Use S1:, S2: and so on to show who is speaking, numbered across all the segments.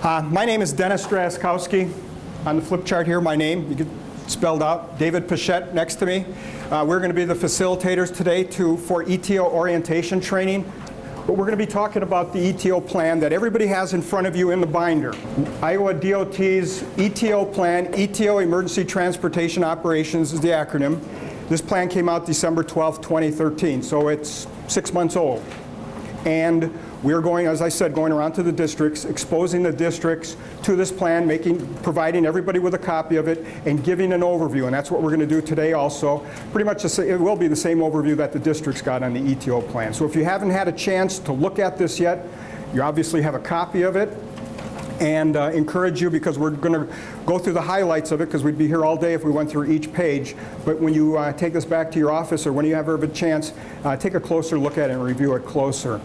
S1: My name is Dennis Straskowski. On the flip chart here, my name, you get spelled out. David Pichette next to me. We're going to be the facilitators today for ETO orientation training. But we're going to be talking about the ETO plan that everybody has in front of you in the binder. Iowa DOT's ETO plan, ETO Emergency Transportation Operations is the acronym. This plan came out December 12, 2013, so it's 6 months old. And we're going, as I said, going around to the districts, exposing the districts to this plan, providing everybody with a copy of it, and giving an overview. And that's what we're going to do today also. Pretty much it will be the same overview that the districts got on the ETO plan. So if you haven't had a chance to look at this yet, you obviously have a copy of it. And encourage you, because we're going to go through the highlights of it, because we'd be here all day if we went through each page. But when you take this back to your office, or when you have a chance, take a closer look at it and review it closer.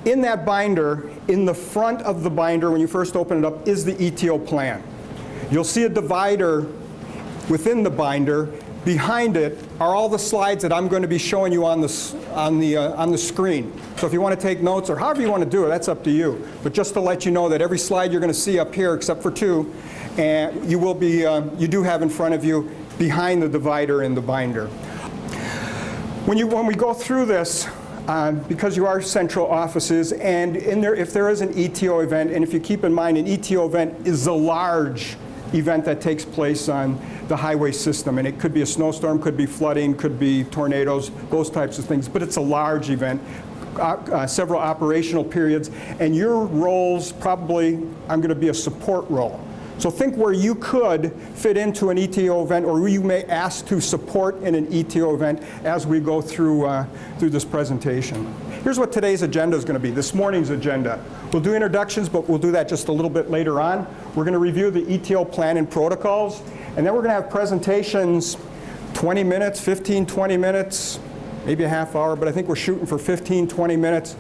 S1: In that binder, in the front of the binder, when you first open it up, is the ETO plan. You'll see a divider within the binder. Behind it are all the slides that I'm going to be showing you on the screen. So if you want to take notes, or however you want to do it, that's up to you. But just to let you know that every slide you're going to see up here, except for two, and you do have in front of you behind the divider in the binder. When we go through this, because you are central offices, and if there is an ETO event, and if you keep in mind, an ETO event is a large event that takes place on the highway system, and it could be a snowstorm, could be flooding, could be tornadoes, those types of things, but it's a large event, several operational periods, and your roles probably, I'm going to be a support role. So think where you could fit into an ETO event, or you may ask to support in an ETO event as we go through this presentation. Here's what today's agenda is going to be, this morning's agenda. We'll do introductions, but we'll do that just a little bit later on. We're going to review the ETO plan and protocols, and then we're going to have presentations, 20 minutes, 15, 20 minutes, maybe a half hour, but I think we're shooting for 15, 20 minutes.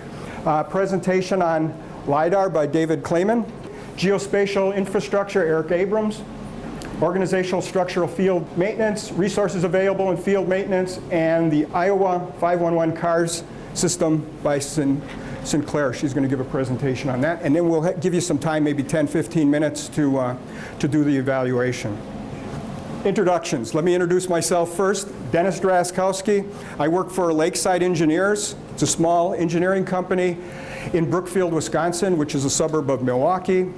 S1: Presentation on LIDAR by David Clayman. Geospatial infrastructure, Eric Abrams. Organizational structural field maintenance, resources available in field maintenance, and the Iowa 511 CARS system by Sinclair. She's going to give a presentation on that. And then we'll give you some time, maybe 10, 15 minutes to do the evaluation. Introductions. Let me introduce myself first. Dennis Straskowski. I work for Lakeside Engineers. It's a small engineering company in Brookfield, Wisconsin, which is a suburb of Milwaukee.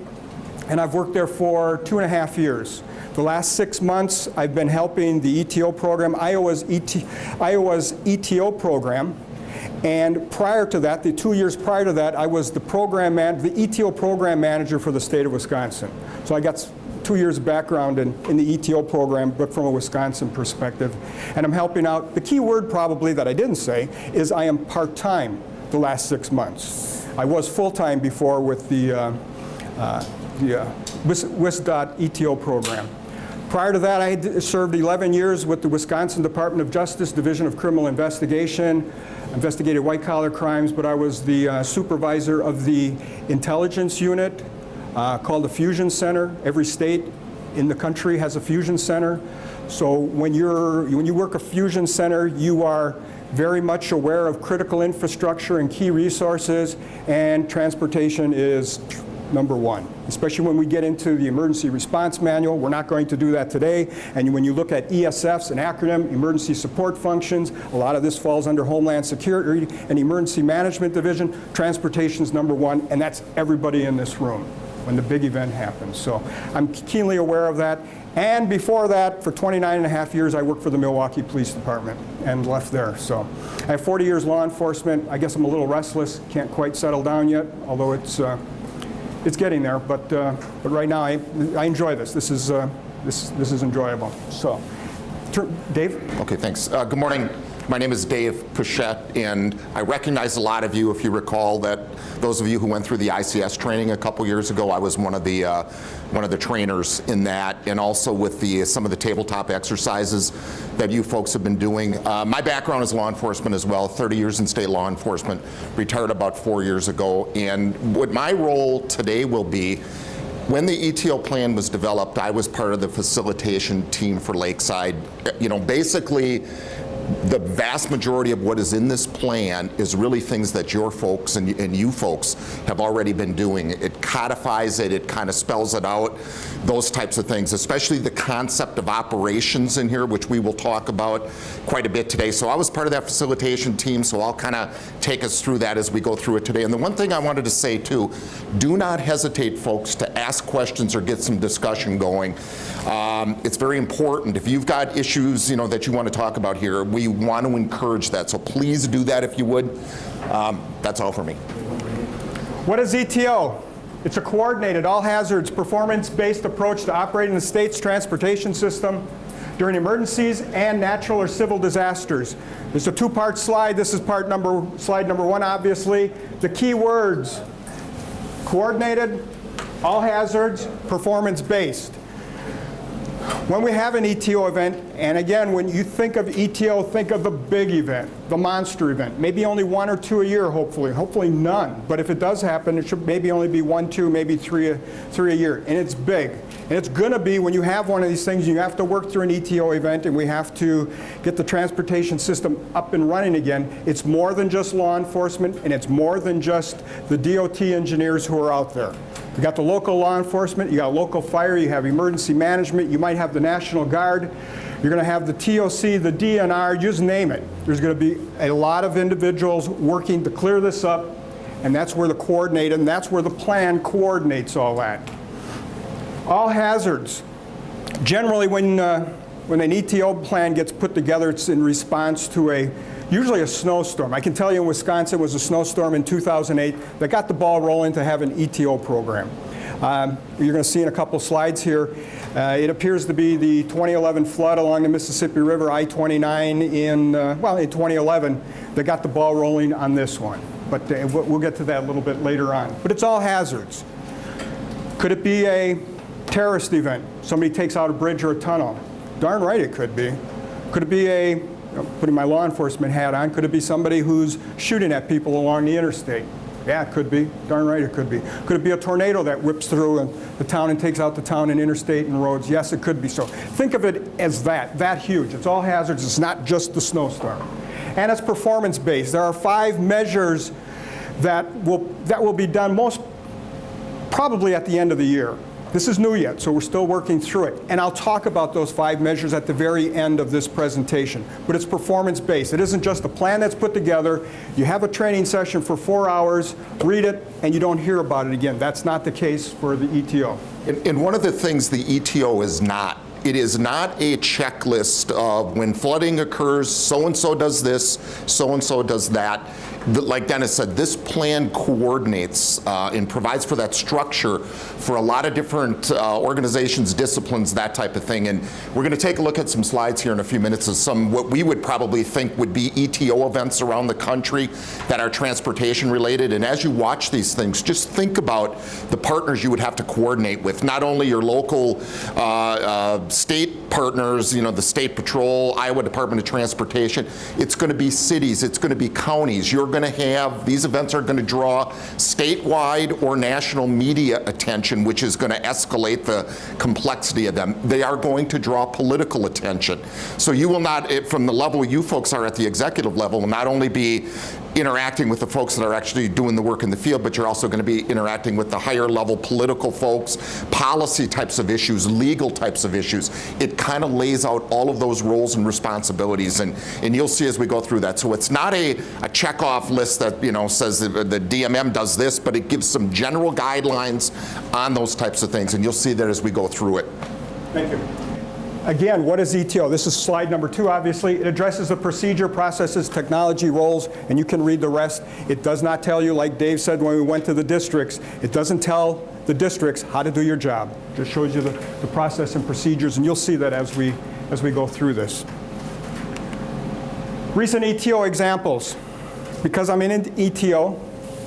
S1: And I've worked there for 2.5 years. The last 6 months, I've been helping the ETO program, Iowa's ETO program. And prior to that, the 2 years prior to that, I was the ETO program manager for the state of Wisconsin. So I got 2 years background in the ETO program, but from a Wisconsin perspective. And I'm helping out. The key word probably that I didn't say is I am part-time the last 6 months. I was full-time before with the WisDOT ETO program. Prior to that, I had served 11 years with the Wisconsin Department of Justice Division of Criminal Investigation, investigated white-collar crimes, but I was the supervisor of the intelligence unit called the Fusion Center. Every state in the country has a Fusion Center. So when you work a Fusion Center, you are very much aware of critical infrastructure and key resources, and transportation is number one, especially when we get into the emergency response manual. We're not going to do that today. And when you look at ESFs, an acronym, emergency support functions, a lot of this falls under Homeland Security and Emergency Management Division. Transportation is number one, and that's everybody in this room when the big event happens. So I'm keenly aware of that. And before that, for 29.5 years, I worked for the Milwaukee Police Department and left there. So I have 40 years law enforcement. I guess I'm a little restless, can't quite settle down yet, although it's getting there. But right now, I enjoy this. This is enjoyable. So, Dave?
S2: Okay, thanks. Good morning. My name is Dave Pichette, and I recognize a lot of you. If you recall, that those of you who went through the ICS training a couple years ago, I was one of the trainers in that, and also with some of the tabletop exercises that you folks have been doing. My background is law enforcement as well, 30 years in state law enforcement, retired about 4 years ago, and what my role today will be, when the ETO plan was developed, I was part of the facilitation team for Lakeside. You know, basically, the vast majority of what is in this plan is really things that your folks and you folks have already been doing. It codifies it, it kind of spells it out, those types of things, especially the concept of operations in here, which we will talk about quite a bit today. So I was part of that facilitation team, so I'll kind of take us through that as we go through it today. And the one thing I wanted to say too, do not hesitate, folks, to ask questions or get some discussion going. It's very important. If you've got issues, that you want to talk about here, we want to encourage that. So please do that if you would. That's all for me.
S1: What is ETO? It's a coordinated, all-hazards, performance-based approach to operating the state's transportation system during emergencies and natural or civil disasters. There's a two-part slide. This is slide number one, obviously. The key words: coordinated, all-hazards, performance-based. When we have an ETO event, and again, when you think of ETO, think of the big event, the monster event. Maybe only one or two a year, hopefully none. But if it does happen, it should maybe only be one, two, maybe three a year. And it's big. And it's going to be, when you have one of these things, you have to work through an ETO event, and we have to get the transportation system up and running again. It's more than just law enforcement, and it's more than just the DOT engineers who are out there. You got the local law enforcement, you got local fire, you have emergency management, you might have the National Guard, you're going to have the TOC, the DNR, just name it. There's going to be a lot of individuals working to clear this up, and that's where the coordinate, and that's where the plan coordinates all that. All hazards. Generally, when an ETO plan gets put together, it's in response to usually a snowstorm. I can tell you in Wisconsin it was a snowstorm in 2008 that got the ball rolling to have an ETO program. You're going to see in a couple slides here, it appears to be the 2011 flood along the Mississippi River, I-29 in 2011, that got the ball rolling on this one. But we'll get to that a little bit later on. But it's all hazards. Could it be a terrorist event? Somebody takes out a bridge or a tunnel? Darn right it could be. Could it be putting my law enforcement hat on, could it be somebody who's shooting at people along the interstate? Yeah, it could be. Darn right it could be. Could it be a tornado that whips through the town and takes out the town and interstate and roads? Yes, it could be. So think of it as that huge. It's all hazards. It's not just the snowstorm. And it's performance-based. There are 5 measures that will be done most probably at the end of the year. This is new yet, so we're still working through it. And I'll talk about those 5 measures at the very end of this presentation. But it's performance-based. It isn't just a plan that's put together. You have a training session for 4 hours, read it, and you don't hear about it again. That's not the case for the ETO.
S2: And one of the things the ETO is not, it is not a checklist of when flooding occurs, so-and-so does this, so-and-so does that. Like Dennis said, this plan coordinates and provides for that structure for a lot of different organizations, disciplines, that type of thing. And we're going to take a look at some slides here in a few minutes of some what we would probably think would be ETO events around the country that are transportation related. And as you watch these things, just think about the partners you would have to coordinate with, not only your local state partners, the State Patrol, Iowa Department of Transportation. It's going to be cities, it's going to be counties. You're going to have, these events are going to draw statewide or national media attention, which is going to escalate the complexity of them. They are going to draw political attention. So you will not, from the level you folks are at the executive level, will not only be interacting with the folks that are actually doing the work in the field, but you're also going to be interacting with the higher level political folks, policy types of issues, legal types of issues. It kind of lays out all of those roles and responsibilities, and you'll see as we go through that. So it's not a check-off list that says the DMM does this, but it gives some general guidelines on those types of things, and you'll see that as we go through it.
S1: Thank you. Again, what is ETO? This is slide number 2, obviously. It addresses the procedure, processes, technology, roles, and you can read the rest. It does not tell you, like Dave said when we went to the districts, it doesn't tell the districts how to do your job. It just shows you the process and procedures, and you'll see that as we go through this. Recent ETO examples. Because I'm in ETO,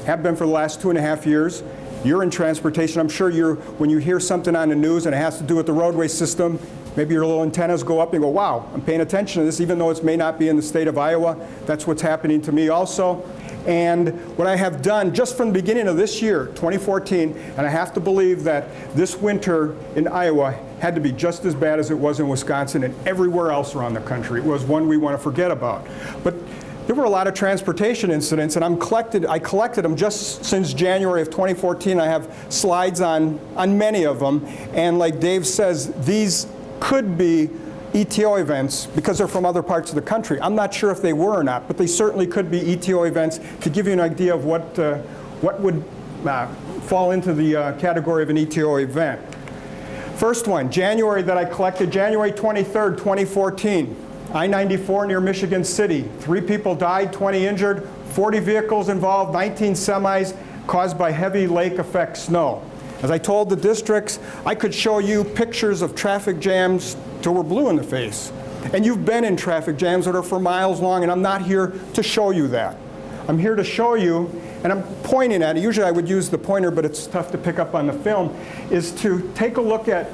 S1: have been for the last 2.5 years, you're in transportation. I'm sure when you hear something on the news and it has to do with the roadway system, maybe your little antennas go up and go, wow, I'm paying attention to this, even though it may not be in the state of Iowa. That's what's happening to me also. And what I have done just from the beginning of this year, 2014, and I have to believe that this winter in Iowa had to be just as bad as it was in Wisconsin and everywhere else around the country. It was one we want to forget about. But there were a lot of transportation incidents, and I collected them just since January of 2014. I have slides on many of them, and like Dave says, these could be ETO events because they're from other parts of the country. I'm not sure if they were or not, but they certainly could be ETO events to give you an idea of what would fall into the category of an ETO event. First one, January that I collected, January 23rd, 2014. I-94 near Michigan City. 3 people died, 20 injured, 40 vehicles involved, 19 semis caused by heavy lake effect snow. As I told the districts, I could show you pictures of traffic jams till we're blue in the face. And you've been in traffic jams that are for miles long, and I'm not here to show you that. I'm here to show you, and I'm pointing at it. Usually I would use the pointer, but it's tough to pick up on the film, is to take a look at,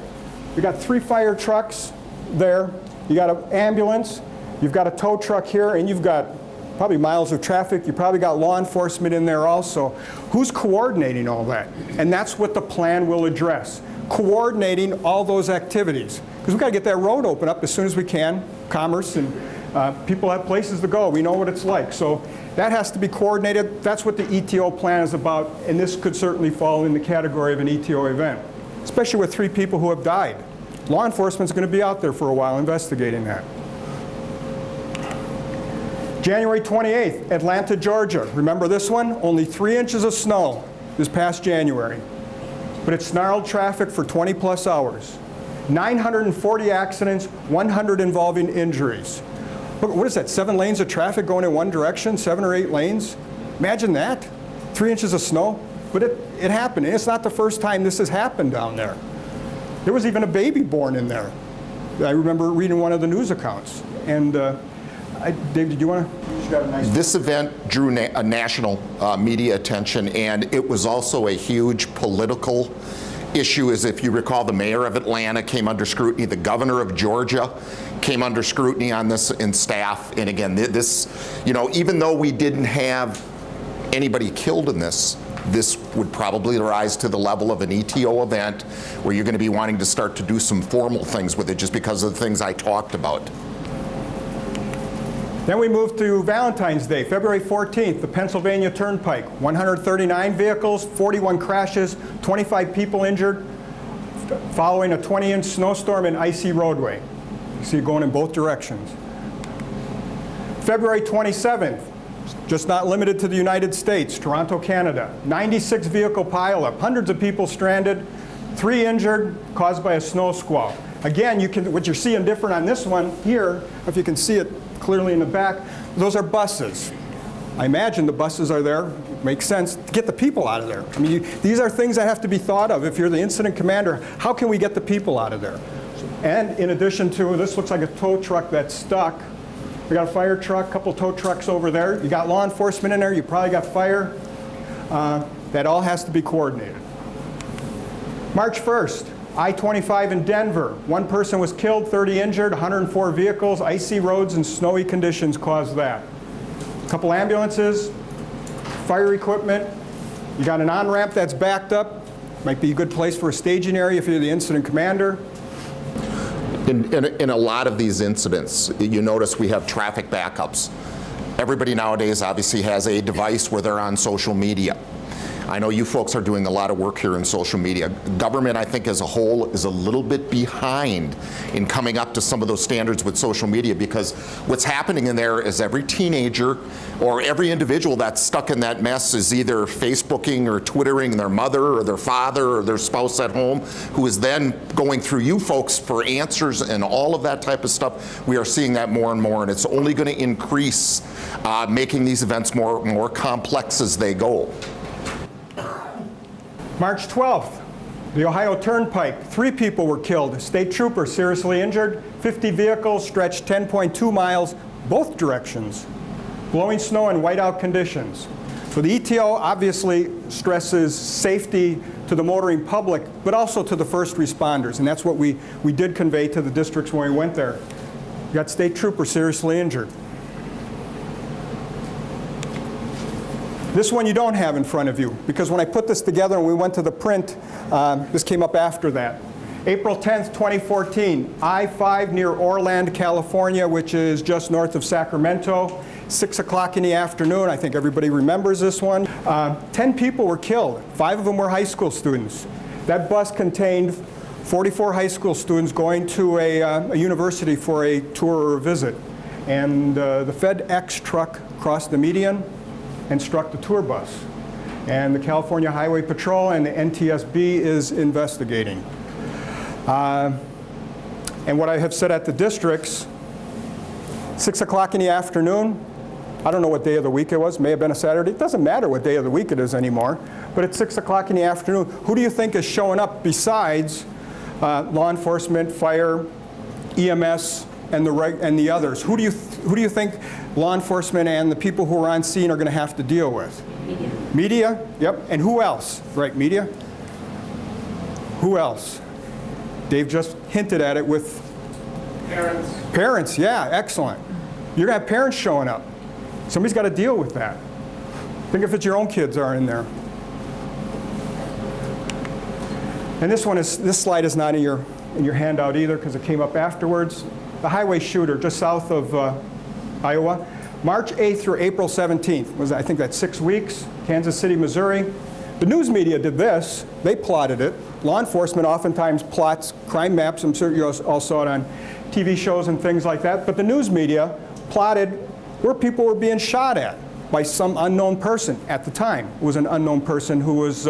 S1: we got 3 fire trucks there. You got an ambulance, you've got a tow truck here, and you've got probably miles of traffic. You probably got law enforcement in there also. Who's coordinating all that? And that's what the plan will address. Coordinating all those activities. Because we've got to get that road open up as soon as we can. Commerce and people have places to go. We know what it's like. So that has to be coordinated. That's what the ETO plan is about. And this could certainly fall in the category of an ETO event, especially with 3 people who have died. Law enforcement's going to be out there for a while investigating that. January 28th, Atlanta, Georgia. Remember this one? Only 3 inches of snow this past January. But it snarled traffic for 20 plus hours. 940 accidents, 100 involving injuries. Look, what is that, 7 lanes of traffic going in one direction, 7 or 8 lanes? Imagine that, 3 inches of snow. But it happened, and it's not the first time this has happened down there. There was even a baby born in there. I remember reading one of the news accounts. And Dave, did you want to?
S2: This event drew a national media attention, and it was also a huge political issue. As if you recall, the mayor of Atlanta came under scrutiny. The governor of Georgia came under scrutiny on this in staff. And again, this, even though we didn't have anybody killed in this would probably rise to the level of an ETO event where you're going to be wanting to start to do some formal things with it just because of the things I talked about.
S1: Then we move to Valentine's Day, February 14th, the Pennsylvania Turnpike. 139 vehicles, 41 crashes, 25 people injured following a 20-inch snowstorm and icy roadway. You see it going in both directions. February 27th, just not limited to the United States, Toronto, Canada. 96 vehicle pileup, hundreds of people stranded, 3 injured, caused by a snow squall. Again, what you're seeing different on this one here, if you can see it clearly in the back, those are buses. I imagine the buses are there, makes sense, to get the people out of there. I mean, these are things that have to be thought of. If you're the incident commander, how can we get the people out of there? And in addition to, this looks like a tow truck that's stuck. We got a fire truck, a couple tow trucks over there. You got law enforcement in there, you probably got fire. That all has to be coordinated. March 1st, I-25 in Denver. 1 person was killed, 30 injured, 104 vehicles. Icy roads and snowy conditions caused that. A couple ambulances, fire equipment. You got an on-ramp that's backed up. Might be a good place for a staging area if you're the incident commander.
S2: In a lot of these incidents, you notice we have traffic backups. Everybody nowadays obviously has a device where they're on social media. I know you folks are doing a lot of work here in social media. Government, I think, as a whole is a little bit behind in coming up to some of those standards with social media, because what's happening in there is every teenager or every individual that's stuck in that mess is either Facebooking or Twittering their mother or their father or their spouse at home, who is then going through you folks for answers and all of that type of stuff. We are seeing that more and more, and it's only going to increase, making these events more complex as they go.
S1: March 12th, the Ohio Turnpike. 3 people were killed. State trooper seriously injured. 50 vehicles stretched 10.2 miles, both directions. Blowing snow and whiteout conditions. So the ETO obviously stresses safety to the motoring public, but also to the first responders. And that's what we did convey to the districts when we went there. We got state trooper seriously injured. This one you don't have in front of you, because when I put this together and we went to the print, this came up after that. April 10th, 2014, I-5 near Orland, California, which is just north of Sacramento. 6 o'clock in the afternoon. I think everybody remembers this one. 10 people were killed. 5 of them were high school students. That bus contained 44 high school students going to a university for a tour or a visit. And the FedEx truck crossed the median and struck the tour bus. And the California Highway Patrol and the NTSB is investigating. And what I have said at the districts, 6 o'clock in the afternoon, I don't know what day of the week it was, may have been a Saturday. It doesn't matter what day of the week it is anymore. But at 6 o'clock in the afternoon, who do you think is showing up besides law enforcement, fire, EMS, and the others? Who do you think law enforcement and the people who are on scene are going to have to deal with?
S3: Media.
S1: Media, yep. And who else? Right, media? Who else? Dave just hinted at it with
S4: Parents.
S1: parents, yeah, excellent. You're going to have parents showing up. Somebody's got to deal with that. Think if it's your own kids are in there. And this slide is not in your handout either because it came up afterwards. The highway shooter just south of Iowa, March 8th through April 17th was, I think that's 6 weeks, Kansas City, Missouri. The news media did this. They plotted it. Law enforcement oftentimes plots crime maps. I'm sure you all saw it on TV shows and things like that. But the news media plotted where people were being shot at by some unknown person at the time. It was an unknown person who was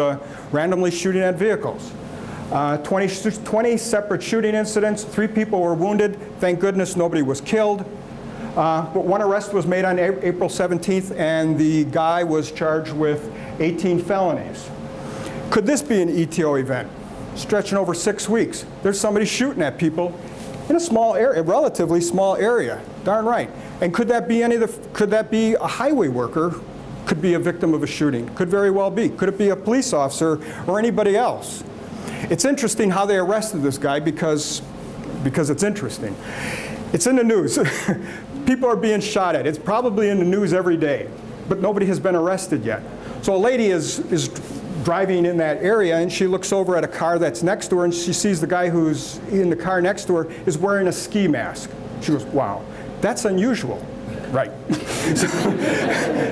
S1: randomly shooting at vehicles. 20 separate shooting incidents. 3 people were wounded. Thank goodness nobody was killed. But one arrest was made on April 17th, and the guy was charged with 18 felonies. Could this be an ETO event? Stretching over 6 weeks. There's somebody shooting at people in a small area, a relatively small area. Darn right. And could that be could that be a highway worker? Could be a victim of a shooting. Could very well be. Could it be a police officer or anybody else? It's interesting how they arrested this guy because it's interesting. It's in the news. People are being shot at. It's probably in the news every day, but nobody has been arrested yet. So a lady is driving in that area, and she looks over at a car that's next to her, and she sees the guy who's in the car next to her is wearing a ski mask. She goes, wow, that's unusual. Right.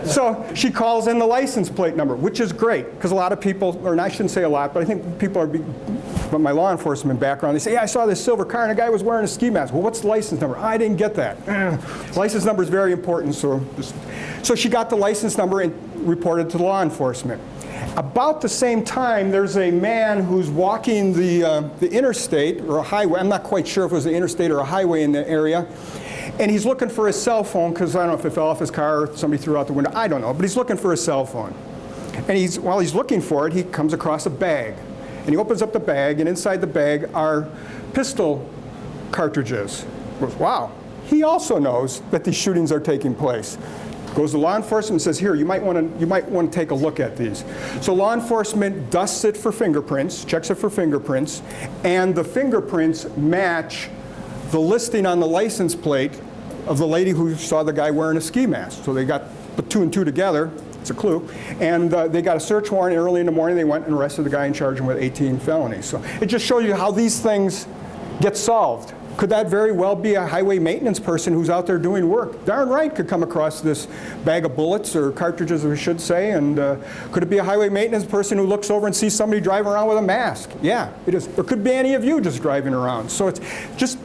S1: So she calls in the license plate number, which is great, because a lot of people, or I shouldn't say a lot, but I think people are, from my law enforcement background, they say, yeah, I saw this silver car and a guy was wearing a ski mask. Well, what's the license number? I didn't get that. License number is very important, so she got the license number and reported to law enforcement. About the same time, there's a man who's walking the interstate or a highway. I'm not quite sure if it was the interstate or a highway in the area. And he's looking for his cell phone because I don't know if it fell off his car or somebody threw out the window. I don't know, but he's looking for his cell phone. And while he's looking for it, he comes across a bag. And he opens up the bag, and inside the bag are pistol cartridges. He goes, wow. He also knows that these shootings are taking place. Goes to law enforcement and says, here, you might want to take a look at these. So law enforcement dusts it for fingerprints, checks it for fingerprints, and the fingerprints match the listing on the license plate of the lady who saw the guy wearing a ski mask. So they put 2 and 2 together, it's a clue, and they got a search warrant early in the morning. They went and arrested the guy and charged him with 18 felonies. So it just shows you how these things get solved. Could that very well be a highway maintenance person who's out there doing work? Darn right could come across this bag of bullets or cartridges, we should say, and could it be a highway maintenance person who looks over and sees somebody driving around with a mask? Yeah, it is. Or could be any of you just driving around. So it's just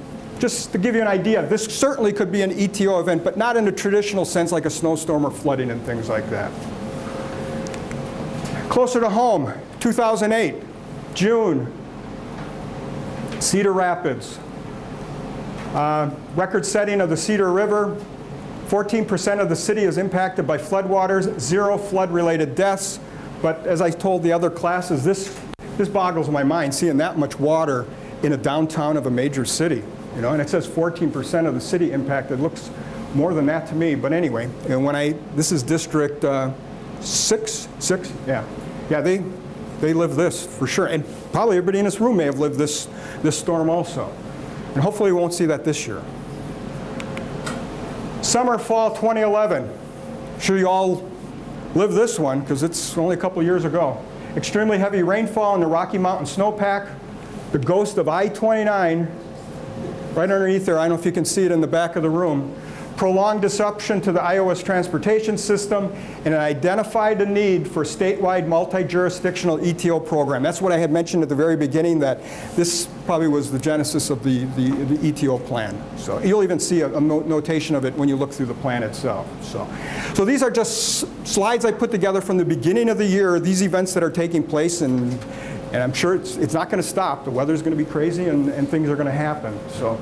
S1: to give you an idea, this certainly could be an ETO event, but not in the traditional sense like a snowstorm or flooding and things like that. Closer to home, 2008, June, Cedar Rapids. Record setting of the Cedar River. 14% of the city is impacted by floodwaters, 0 flood-related deaths. But as I told the other classes, this boggles my mind, seeing that much water in a downtown of a major city. You know, and it says 14% of the city impacted. It looks more than that to me. But anyway, and this is District 6, yeah. Yeah, they live this for sure. And probably everybody in this room may have lived this storm also. And hopefully we won't see that this year. Summer, fall 2011. I'm sure you all lived this one because it's only a couple years ago. Extremely heavy rainfall in the Rocky Mountain snowpack. the ghost of I-29, right underneath there, I don't know if you can see it in the back of the room, prolonged disruption to the Iowa's transportation system, and it identified the need for statewide multi-jurisdictional ETO program. That's what I had mentioned at the very beginning, that this probably was the genesis of the ETO plan. So you'll even see a notation of it when you look through the plan itself. So these are just slides I put together from the beginning of the year, these events that are taking place, and I'm sure it's not going to stop. The weather's going to be crazy, and things are going to happen. So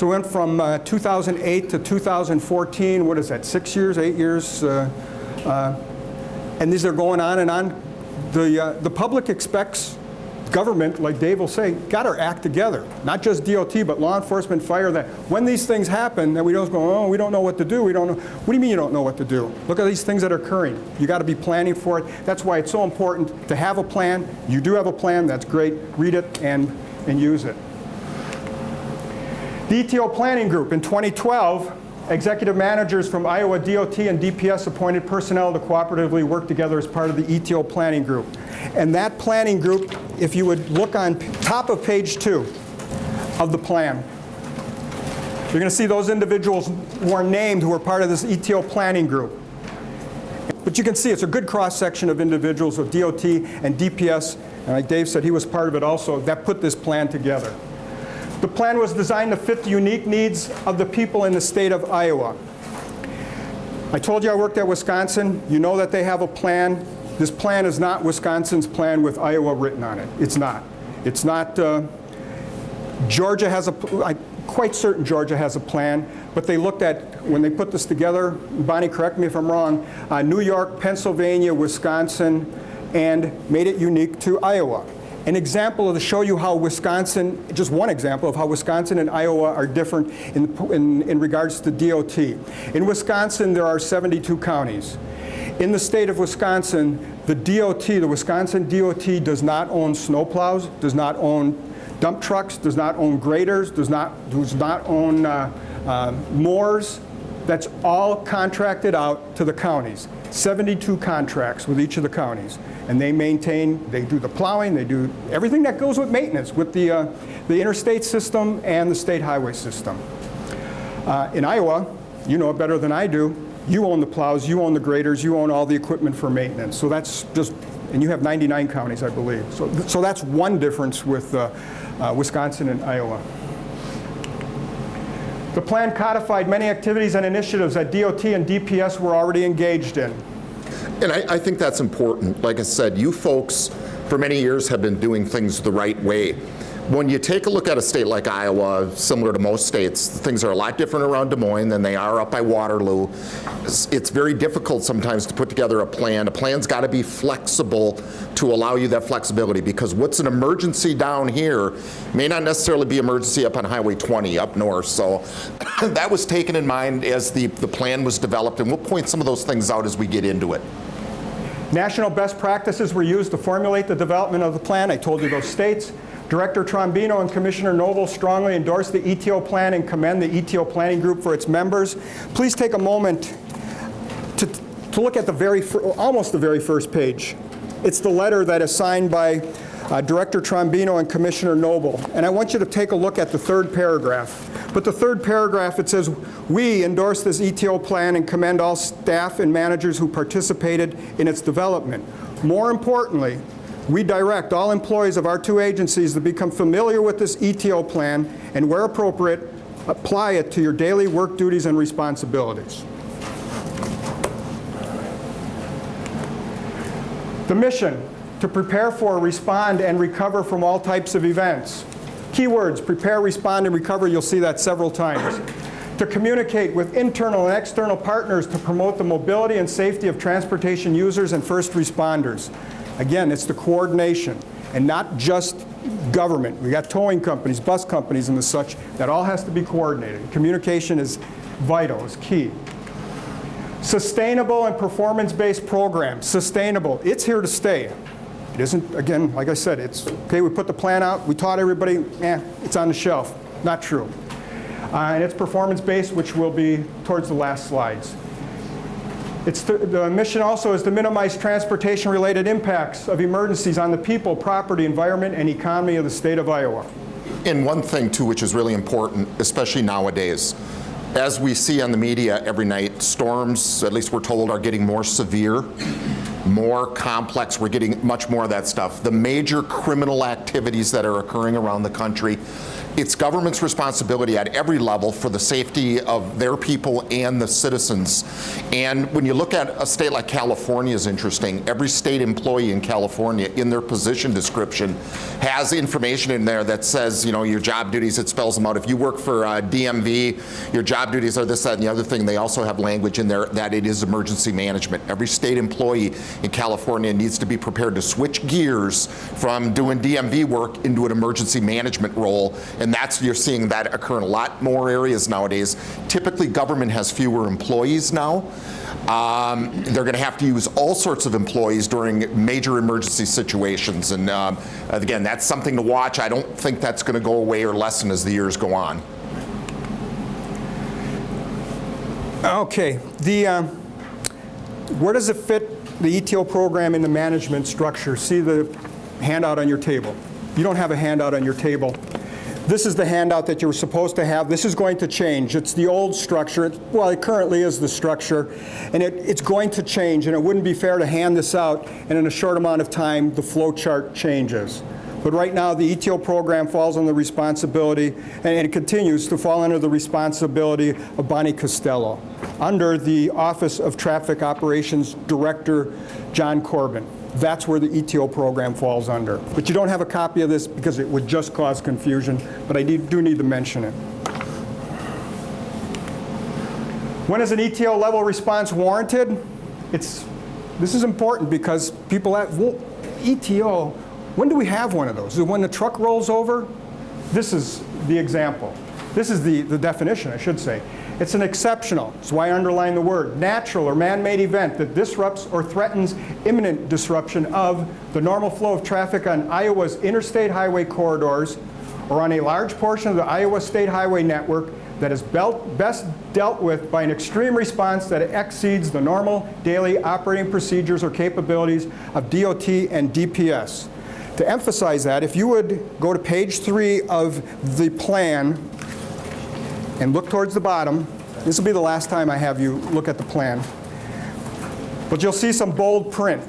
S1: we went from 2008 to 2014, what is that, 6 years, 8 years? And these are going on and on. The public expects government, like Dave will say, got to act together. Not just DOT, but law enforcement, fire, that when these things happen, that we don't go, oh, we don't know what to do. We don't know. What do you mean you don't know what to do? Look at these things that are occurring. You got to be planning for it. That's why it's so important to have a plan. You do have a plan. That's great. Read it and use it. The ETO Planning Group. In 2012, executive managers from Iowa DOT and DPS appointed personnel to cooperatively work together as part of the ETO Planning Group. And that planning group, if you would look on top of page 2 of the plan, you're going to see those individuals who are named who are part of this ETO Planning Group. But you can see it's a good cross-section of individuals with DOT and DPS, and like Dave said, he was part of it also, that put this plan together. The plan was designed to fit the unique needs of the people in the state of Iowa. I told you I worked at Wisconsin. You know that they have a plan. This plan is not Wisconsin's plan with Iowa written on it. It's not. It's not. Georgia has I'm quite certain Georgia has a plan, but they looked at, when they put this together, Bonnie, correct me if I'm wrong, New York, Pennsylvania, Wisconsin, and made it unique to Iowa. An example to show you how Wisconsin, just one example of how Wisconsin and Iowa are different in regards to DOT. In Wisconsin, there are 72 counties. In the state of Wisconsin, the DOT, the Wisconsin DOT does not own snowplows, does not own dump trucks, does not own graders, does not own mowers. That's all contracted out to the counties. 72 contracts with each of the counties. And they do the plowing, they do everything that goes with maintenance, with the interstate system and the state highway system. In Iowa, you know it better than I do, you own the plows, you own the graders, you own all the equipment for maintenance. So that's just, and you have 99 counties, I believe. So that's one difference with Wisconsin and Iowa. The plan codified many activities and initiatives that DOT and DPS were already engaged in.
S2: And I think that's important. Like I said, you folks for many years have been doing things the right way. When you take a look at a state like Iowa, similar to most states, things are a lot different around Des Moines than they are up by Waterloo. It's very difficult sometimes to put together a plan. A plan's got to be flexible to allow you that flexibility, because what's an emergency down here may not necessarily be emergency up on Highway 20 up north. So that was taken in mind as the plan was developed, and we'll point some of those things out as we get into it.
S1: National best practices were used to formulate the development of the plan. I told you those states. Director Trombino and Commissioner Noble strongly endorsed the ETO plan and commend the ETO Planning Group for its members. Please take a moment to look at almost the very first page. It's the letter that is signed by Director Trombino and Commissioner Noble. And I want you to take a look at the third paragraph. But the third paragraph, it says, "We endorse this ETO plan and commend all staff and managers who participated in its development. More importantly, we direct all employees of our two agencies to become familiar with this ETO plan and, where appropriate, apply it to your daily work duties and responsibilities." The mission: to prepare for, respond, and recover from all types of events. Keywords: prepare, respond, and recover. You'll see that several times. To communicate with internal and external partners to promote the mobility and safety of transportation users and first responders. Again, it's the coordination, and not just government. We got towing companies, bus companies, and the such. That all has to be coordinated. Communication is vital, is key. Sustainable and performance-based programs. Sustainable. It's here to stay. It isn't, again, like I said, it's, okay, we put the plan out, we taught everybody, it's on the shelf. Not true. And it's performance-based, which will be towards the last slides. The mission also is to minimize transportation-related impacts of emergencies on the people, property, environment, and economy of the state of Iowa.
S2: And one thing, too, which is really important, especially nowadays, as we see on the media every night, storms, at least we're told, are getting more severe, more complex. We're getting much more of that stuff. The major criminal activities that are occurring around the country, it's government's responsibility at every level for the safety of their people and the citizens. And when you look at a state like California is interesting. Every state employee in California in their position description has information in there that says, you know, your job duties, it spells them out. If you work for DMV, your job duties are this, that, and the other thing. They also have language in there that it is emergency management. Every state employee in California needs to be prepared to switch gears from doing DMV work into an emergency management role. And you're seeing that occur in a lot more areas nowadays. Typically, government has fewer employees now. They're going to have to use all sorts of employees during major emergency situations. And again, that's something to watch. I don't think that's going to go away or lessen as the years go on.
S1: Okay. Where does it fit the ETO program in the management structure? See the handout on your table. You don't have a handout on your table. This is the handout that you were supposed to have. This is going to change. It's the old structure. Well, it currently is the structure, and it's going to change, and it wouldn't be fair to hand this out, and in a short amount of time, the flow chart changes. But right now, the ETO program falls on the responsibility, and it continues to fall under the responsibility of Bonnie Costello, under the Office of Traffic Operations Director, John Corbin. That's where the ETO program falls under. But you don't have a copy of this because it would just cause confusion, but I do need to mention it. When is an ETO level response warranted? This is important because people at ETO, when do we have one of those? Is it when the truck rolls over? This is the example. This is the definition, I should say. It's an exceptional, that's why I underline the word, natural or man-made event that disrupts or threatens imminent disruption of the normal flow of traffic on Iowa's interstate highway corridors or on a large portion of the Iowa state highway network that is best dealt with by an extreme response that exceeds the normal daily operating procedures or capabilities of DOT and DPS. To emphasize that, if you would go to page 3 of the plan and look towards the bottom. This will be the last time I have you look at the plan. But you'll see some bold print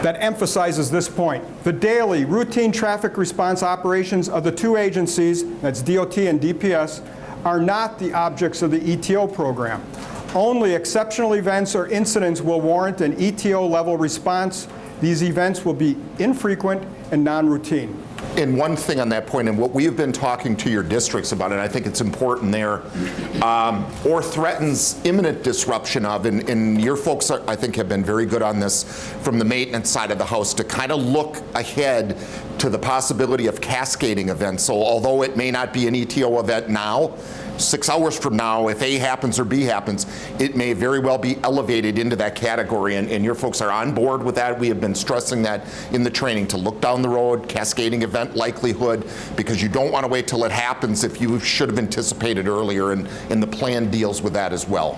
S1: that emphasizes this point. The daily routine traffic response operations of the two agencies, that's DOT and DPS, are not the objects of the ETO program. Only exceptional events or incidents will warrant an ETO level response. These events will be infrequent and non-routine.
S2: And one thing on that point, and what we have been talking to your districts about, and I think it's important there, or threatens imminent disruption of, and your folks, I think, have been very good on this from the maintenance side of the house to kind of look ahead to the possibility of cascading events. So although it may not be an ETO event now, 6 hours from now, if A happens or B happens, it may very well be elevated into that category, and your folks are on board with that. We have been stressing that in the training to look down the road, cascading event likelihood, because you don't want to wait till it happens if you should have anticipated earlier, and the plan deals with that as well.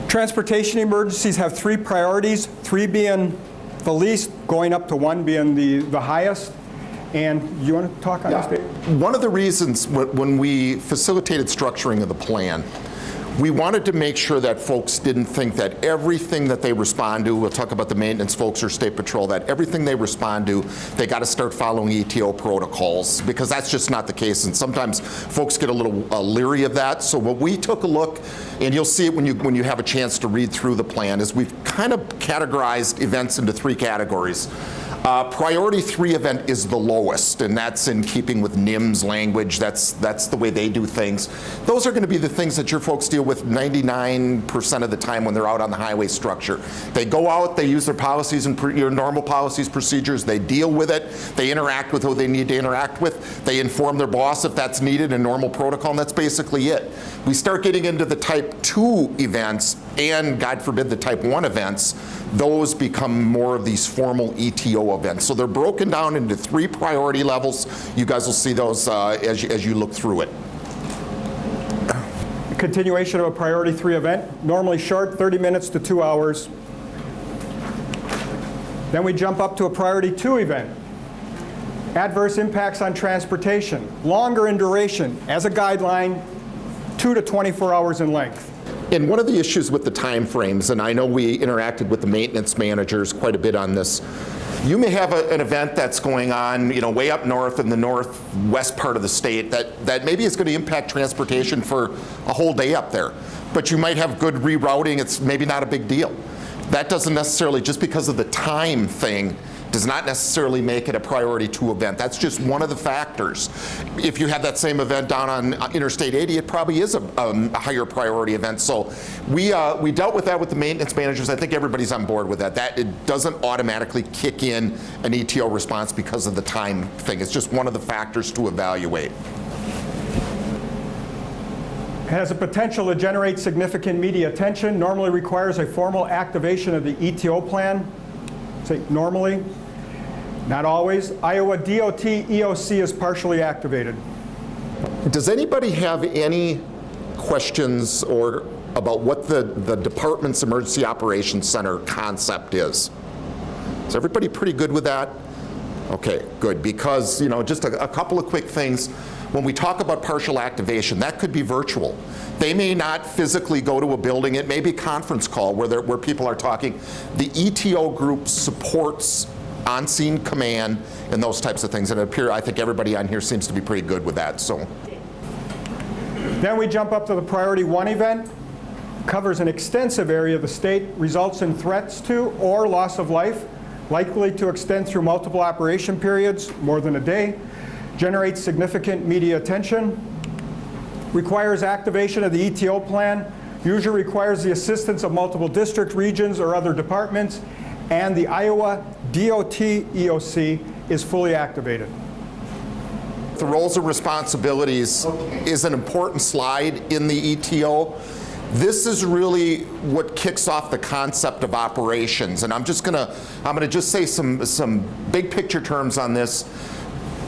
S1: Transportation emergencies have 3 priorities, 3 being the least, going up to 1 being the highest. And you want to talk on this, Dave?
S2: One of the reasons when we facilitated structuring of the plan, we wanted to make sure that folks didn't think that everything that they respond to, we'll talk about the maintenance folks or state patrol, that everything they respond to, they got to start following ETO protocols, because that's just not the case. And sometimes folks get a little leery of that. So what we took a look, and you'll see it when you have a chance to read through the plan, is we've kind of categorized events into 3 categories. Priority 3 event is the lowest, and that's in keeping with NIMS language. That's the way they do things. Those are going to be the things that your folks deal with 99% of the time when they're out on the highway structure. They go out, they use their policies and your normal policies, procedures, they deal with it, they interact with who they need to interact with, they inform their boss if that's needed in normal protocol, and that's basically it. We start getting into the type 2 events, and God forbid the type 1 events, those become more of these formal ETO events. So they're broken down into 3 priority levels. You guys will see those as you look through it.
S1: Continuation of a priority 3 event, normally short, 30 minutes to 2 hours. Then we jump up to a priority 2 event. Adverse impacts on transportation, longer in duration, as a guideline, 2 to 24 hours in length.
S2: And one of the issues with the time frames, and I know we interacted with the maintenance managers quite a bit on this, you may have an event that's going on, way up north in the northwest part of the state that maybe is going to impact transportation for a whole day up there. But you might have good rerouting, it's maybe not a big deal. That doesn't necessarily, just because of the time thing, does not necessarily make it a priority 2 event. That's just one of the factors. If you have that same event down on Interstate 80, it probably is a higher priority event. So we dealt with that with the maintenance managers. I think everybody's on board with that. That it doesn't automatically kick in an ETO response because of the time thing. It's just one of the factors to evaluate.
S1: Has a potential to generate significant media attention, normally requires a formal activation of the ETO plan. Say normally, not always. Iowa DOT EOC is partially activated.
S2: Does anybody have any questions about what the department's Emergency Operations Center concept is? Is everybody pretty good with that? Okay, good, because just a couple of quick things. When we talk about partial activation, that could be virtual. They may not physically go to a building. It may be a conference call where people are talking. The ETO group supports on-scene command and those types of things. And I think everybody on here seems to be pretty good with that. So,
S1: then we jump up to the priority 1 event. Covers an extensive area of the state, results in threats to or loss of life, likely to extend through multiple operation periods, more than a day. Generates significant media attention, requires activation of the ETO plan, usually requires the assistance of multiple district regions or other departments, and the Iowa DOT EOC is fully activated.
S2: The roles and responsibilities is an important slide in the ETO. This is really what kicks off the concept of operations, and I'm gonna just say some big picture terms on this.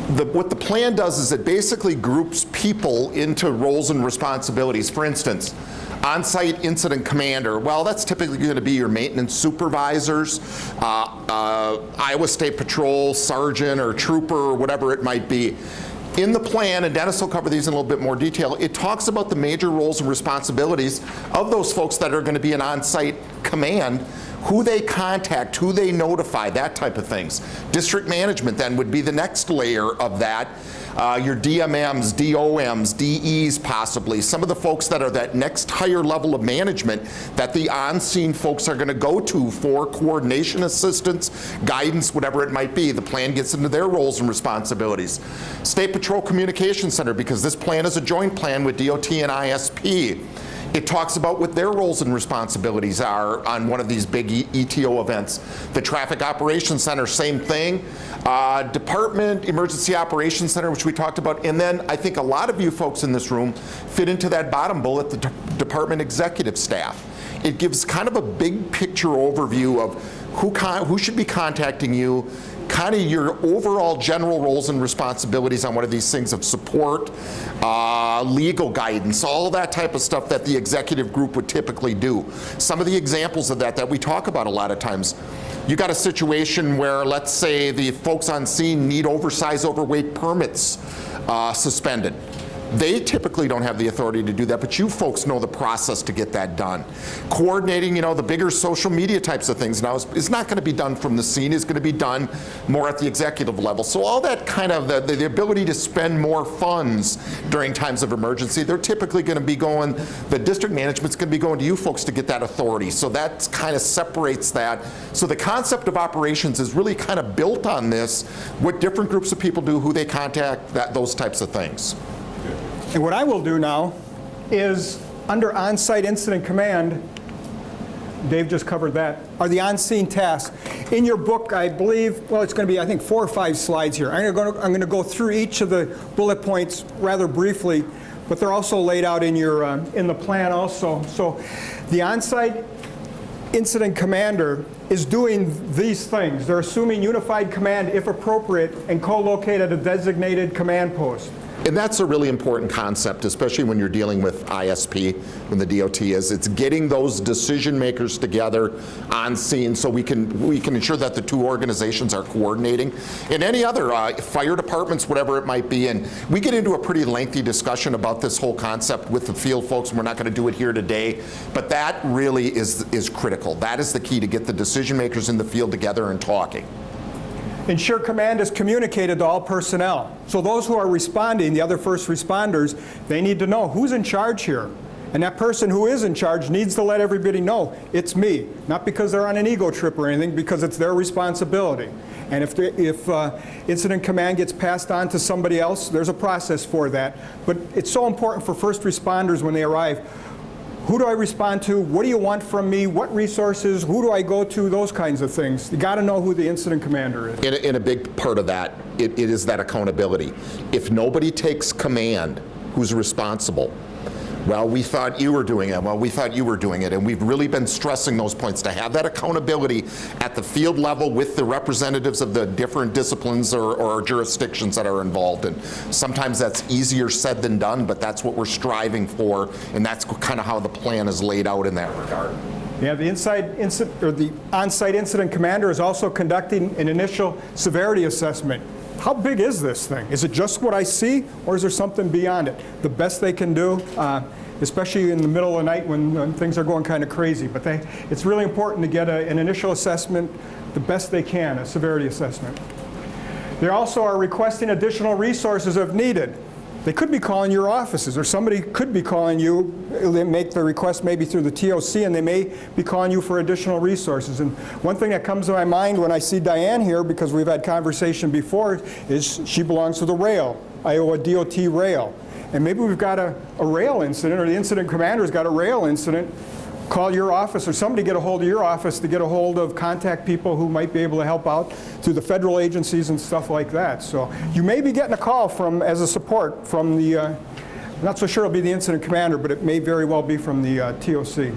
S2: What the plan does is it basically groups people into roles and responsibilities. For instance, on-site incident commander, well, that's typically going to be your maintenance supervisors, Iowa State Patrol sergeant or trooper or whatever it might be. In the plan, and Dennis will cover these in a little bit more detail, it talks about the major roles and responsibilities of those folks that are going to be an on-site command, who they contact, who they notify, that type of things. District management then would be the next layer of that. Your DMMs, DOMs, DEs possibly, some of the folks that are that next higher level of management that the on-scene folks are going to go to for coordination assistance, guidance, whatever it might be. The plan gets into their roles and responsibilities. State Patrol Communication Center, because this plan is a joint plan with DOT and ISP. It talks about what their roles and responsibilities are on one of these big ETO events. The Traffic Operations Center, same thing. Department Emergency Operations Center, which we talked about. And then I think a lot of you folks in this room fit into that bottom bullet, the department executive staff. It gives kind of a big picture overview of who should be contacting you, kind of your overall general roles and responsibilities on one of these things of support, legal guidance, all that type of stuff that the executive group would typically do. Some of the examples of that we talk about a lot of times. You got a situation where, let's say, the folks on scene need oversized, overweight permits suspended. They typically don't have the authority to do that, but you folks know the process to get that done. Coordinating, the bigger social media types of things now is not going to be done from the scene, is going to be done more at the executive level. So all that kind of, the ability to spend more funds during times of emergency, they're typically going to be going, the district management's going to be going to you folks to get that authority. So that kind of separates that. So the concept of operations is really kind of built on this, what different groups of people do, who they contact, those types of things.
S1: And what I will do now is, under on-site incident command, Dave just covered that, are the on-scene tasks. In your book, I believe, well, it's going to be, I think, 4 or 5 slides here. I'm going to go through each of the bullet points rather briefly, but they're also laid out in your in the plan also. So the on-site incident commander is doing these things. They're assuming unified command if appropriate and co-locate at a designated command post.
S2: And that's a really important concept, especially when you're dealing with ISP, when the DOT is. It's getting those decision makers together on scene so we can ensure that the two organizations are coordinating. And any other fire departments, whatever it might be. And we get into a pretty lengthy discussion about this whole concept with the field folks, and we're not going to do it here today. But that really is critical. That is the key to get the decision makers in the field together and talking.
S1: Ensure command is communicated to all personnel. So those who are responding, the other first responders, they need to know who's in charge here. And that person who is in charge needs to let everybody know it's me. Not because they're on an ego trip or anything, because it's their responsibility. And if incident command gets passed on to somebody else, there's a process for that. But it's so important for first responders when they arrive. Who do I respond to? What do you want from me? What resources? Who do I go to? Those kinds of things. You got to know who the incident commander is.
S2: In a big part of that, it is that accountability. If nobody takes command, who's responsible? Well, we thought you were doing it. Well, we thought you were doing it. And we've really been stressing those points to have that accountability at the field level with the representatives of the different disciplines or jurisdictions that are involved. And sometimes that's easier said than done, but that's what we're striving for. And that's kind of how the plan is laid out in that regard.
S1: Yeah, the on-site incident commander is also conducting an initial severity assessment. How big is this thing? Is it just what I see, or is there something beyond it? The best they can do, especially in the middle of the night when things are going kind of crazy. But it's really important to get an initial assessment, the best they can, a severity assessment. They also are requesting additional resources if needed. They could be calling your offices, or somebody could be calling you. They make the request maybe through the TOC, and they may be calling you for additional resources. And one thing that comes to my mind when I see Diane here, because we've had conversation before, is she belongs to the rail, Iowa DOT rail. And maybe we've got a rail incident, or the incident commander's got a rail incident. Call your office, or somebody get a hold of your office to get a hold of contact people who might be able to help out through the federal agencies and stuff like that. So you may be getting a call as a support from the, I'm not so sure it'll be the incident commander, but it may very well be from the TOC.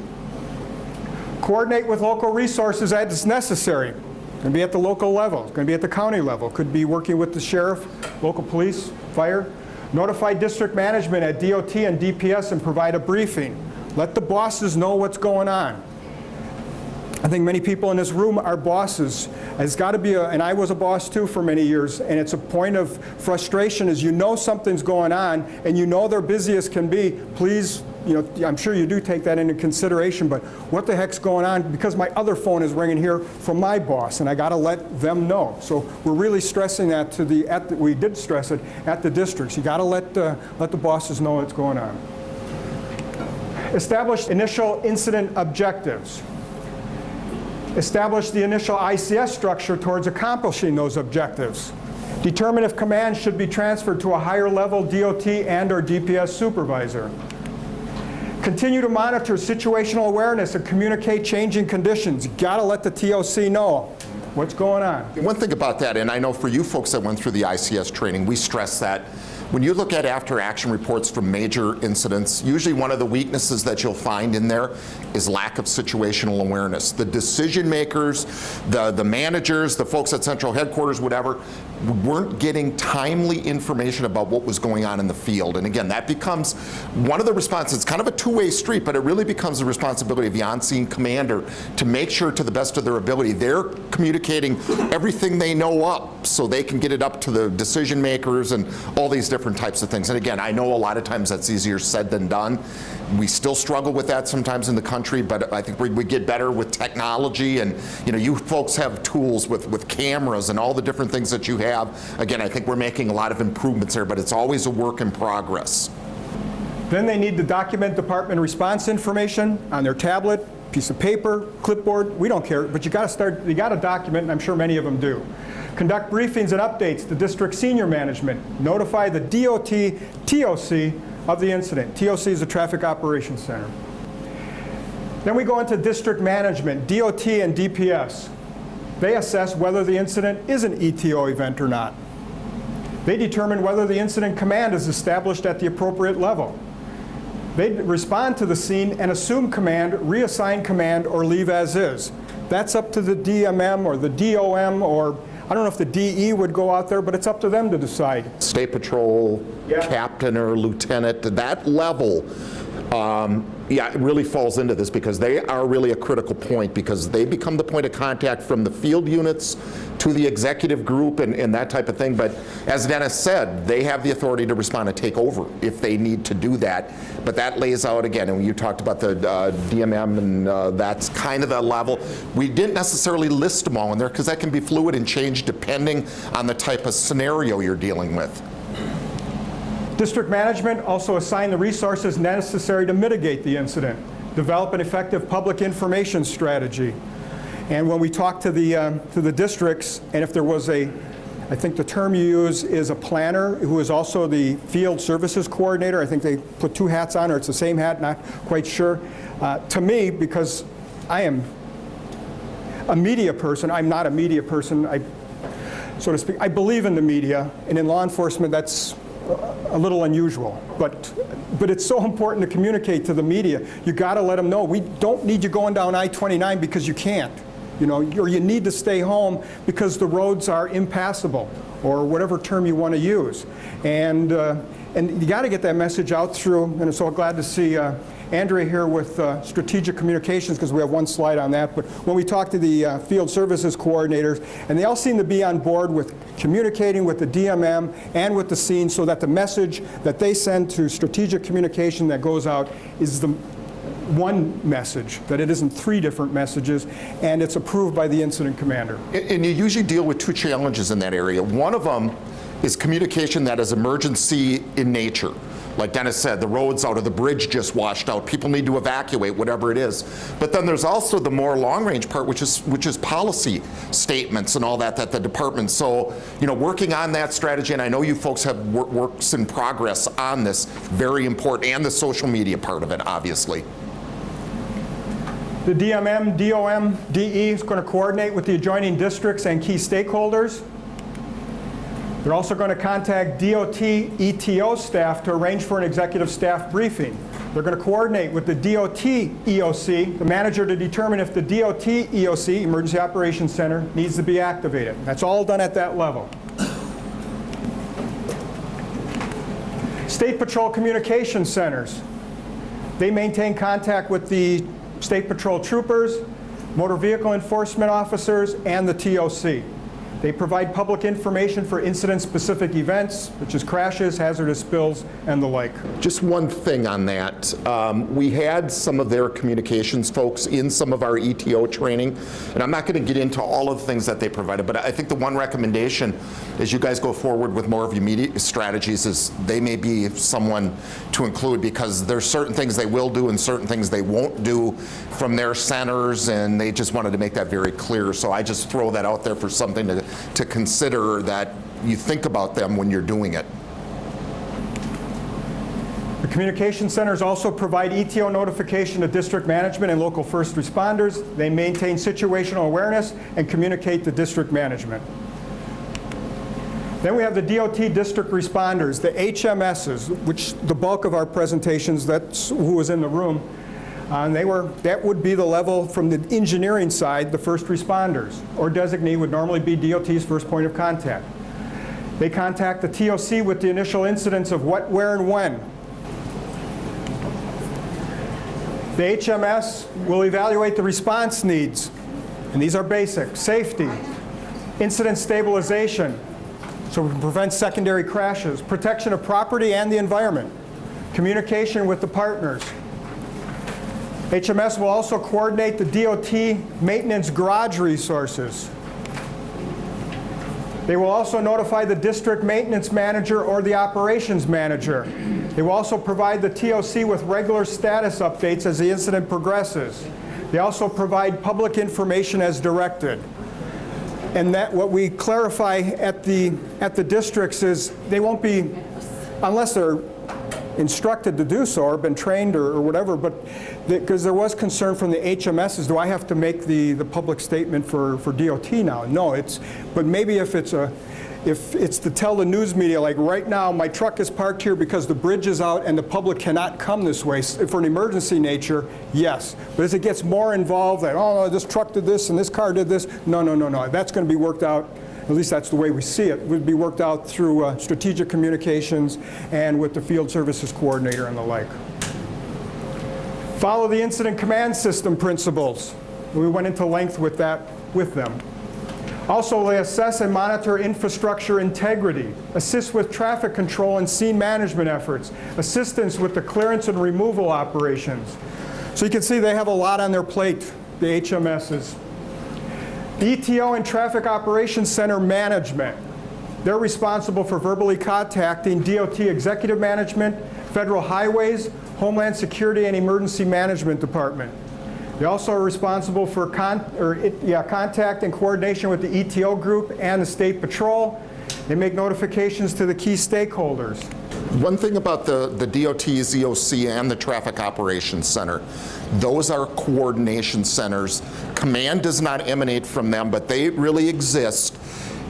S1: Coordinate with local resources as necessary. It's going to be at the local level. It's going to be at the county level. Could be working with the sheriff, local police, fire. Notify district management at DOT and DPS and provide a briefing. Let the bosses know what's going on. I think many people in this room are bosses. It's got to be, and I was a boss too for many years, and it's a point of frustration is you know something's going on, and you know they're busy as can be. Please, I'm sure you do take that into consideration, but what the heck's going on? Because my other phone is ringing here from my boss, and I got to let them know. So we're really stressing that we did stress it at the districts. You got to let the bosses know what's going on. Establish initial incident objectives. Establish the initial ICS structure towards accomplishing those objectives. Determine if command should be transferred to a higher level DOT and/or DPS supervisor. Continue to monitor situational awareness and communicate changing conditions. You got to let the TOC know what's going on.
S2: One thing about that, and I know for you folks that went through the ICS training, we stress that when you look at after-action reports from major incidents, usually one of the weaknesses that you'll find in there is lack of situational awareness. The decision makers, the managers, the folks at central headquarters, whatever, weren't getting timely information about what was going on in the field. And again, that becomes one of the responses. It's kind of a two-way street, but it really becomes the responsibility of the on-scene commander to make sure to the best of their ability they're communicating everything they know up so they can get it up to the decision makers and all these different types of things. And again, I know a lot of times that's easier said than done. We still struggle with that sometimes in the country, but I think we get better with technology, and you folks have tools with cameras and all the different things that you have. Again, I think we're making a lot of improvements there, but it's always a work in progress.
S1: Then they need to document department response information on their tablet, piece of paper, clipboard. We don't care, but you got to document, and I'm sure many of them do. Conduct briefings and updates to district senior management. Notify the DOT, TOC of the incident. TOC is the Traffic Operations Center. Then we go into district management, DOT and DPS. They assess whether the incident is an ETO event or not. They determine whether the incident command is established at the appropriate level. They respond to the scene and assume command, reassign command, or leave as is. That's up to the DMM or the DOM or I don't know if the DE would go out there, but it's up to them to decide.
S2: State Patrol,
S1: Yeah.
S2: captain or lieutenant, that level, yeah, it really falls into this because they are really a critical point because they become the point of contact from the field units to the executive group and that type of thing. But as Dennis said, they have the authority to respond and take over if they need to do that. But that lays out, again, and you talked about the DMM, and that's kind of the level. We didn't necessarily list them all in there because that can be fluid and change depending on the type of scenario you're dealing with.
S1: District management also assign the resources necessary to mitigate the incident, develop an effective public information strategy. And when we talk to the districts, and if there was I think the term you use is a planner who is also the field services coordinator. I think they put two hats on, or it's the same hat, not quite sure. To me, because I am a media person, I'm not a media person, so to speak. I believe in the media, and in law enforcement, that's a little unusual, but it's so important to communicate to the media. You got to let them know we don't need you going down I-29 because you can't, or you need to stay home because the roads are impassable, or whatever term you want to use, and you got to get that message out through. And I'm so glad to see Andrea here with strategic communications, because we have one slide on that. But when we talk to the field services coordinators, and they all seem to be on board with communicating with the DMM and with the scene, so that the message that they send to strategic communication that goes out is the one message, that it isn't three different messages, and it's approved by the incident commander.
S2: And you usually deal with two challenges in that area. One of them is communication that is emergency in nature. Like Dennis said, the road's out or the bridge just washed out. People need to evacuate, whatever it is. But then there's also the more long-range part, which is policy statements and all that the department. So, working on that strategy, and I know you folks have works in progress on this, very important, and the social media part of it, obviously.
S1: The DMM, DOM, DE is going to coordinate with the adjoining districts and key stakeholders. They're also going to contact DOT ETO staff to arrange for an executive staff briefing. They're going to coordinate with the DOT EOC, the manager, to determine if the DOT EOC, Emergency Operations Center, needs to be activated. That's all done at that level. State Patrol Communication Centers. They maintain contact with the State Patrol troopers, motor vehicle enforcement officers, and the TOC. They provide public information for incident-specific events, such as crashes, hazardous spills, and the like.
S2: Just one thing on that. We had some of their communications folks in some of our ETO training, and I'm not going to get into all of the things that they provided, but I think the one recommendation as you guys go forward with more of your media strategies is they may be someone to include, because there's certain things they will do and certain things they won't do from their centers, and they just wanted to make that very clear. So I just throw that out there for something to consider, that you think about them when you're doing it.
S1: The communication centers also provide ETO notification to district management and local first responders. They maintain situational awareness and communicate to district management. Then we have the DOT district responders, the HMSs, which the bulk of our presentations, that's who was in the room. And that would be the level from the engineering side, the first responders, or designee would normally be DOT's first point of contact. They contact the TOC with the initial incidents of what, where, and when. The HMS will evaluate the response needs, and these are basic: safety, incident stabilization, so we can prevent secondary crashes, protection of property and the environment, communication with the partners. HMS will also coordinate the DOT maintenance garage resources. They will also notify the district maintenance manager or the operations manager. They will also provide the TOC with regular status updates as the incident progresses. They also provide public information as directed. And that what we clarify at the districts is they won't be, unless they're instructed to do so or been trained or whatever, but because there was concern from the HMSs, do I have to make the public statement for DOT now? No, but maybe if it's to tell the news media, like right now my truck is parked here because the bridge is out and the public cannot come this way for an emergency nature, yes. But as it gets more involved, that, oh, this truck did this and this car did this, no, that's going to be worked out at least that's the way we see it, would be worked out through strategic communications and with the field services coordinator and the like. Follow the incident command system principles. We went into length with that with them. Also, they assess and monitor infrastructure integrity, assist with traffic control and scene management efforts, assistance with the clearance and removal operations. So you can see they have a lot on their plate, the HMSs. The ETO and Traffic Operations Center management. They're responsible for verbally contacting DOT executive management, federal highways, Homeland Security and Emergency Management Department. They also are responsible for contact and coordination with the ETO group and the State Patrol. They make notifications to the key stakeholders.
S2: One thing about the DOT's EOC and the Traffic Operations Center, those are coordination centers. Command does not emanate from them, but they really exist